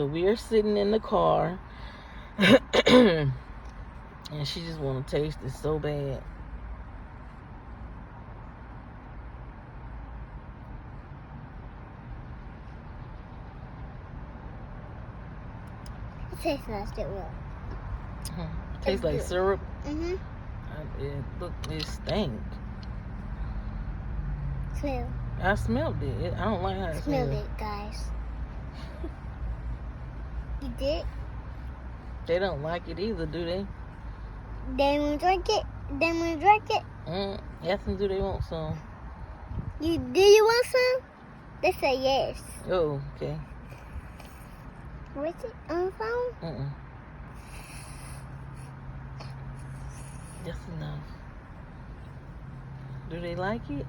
So we are sitting in the car, and she just want to taste it so bad. It tastes like syrup. Tastes like good. syrup. Mm-hmm. It stink. Smell. I smelled it. I don't like how it Smell smells. it, guys. You did? They don't like it either, do they? They want to drink it? They want to drink it? Ask them, do they want some? Do you want some? They say yes. Oh, okay. Where's it on the phone? Just enough. Do they like it?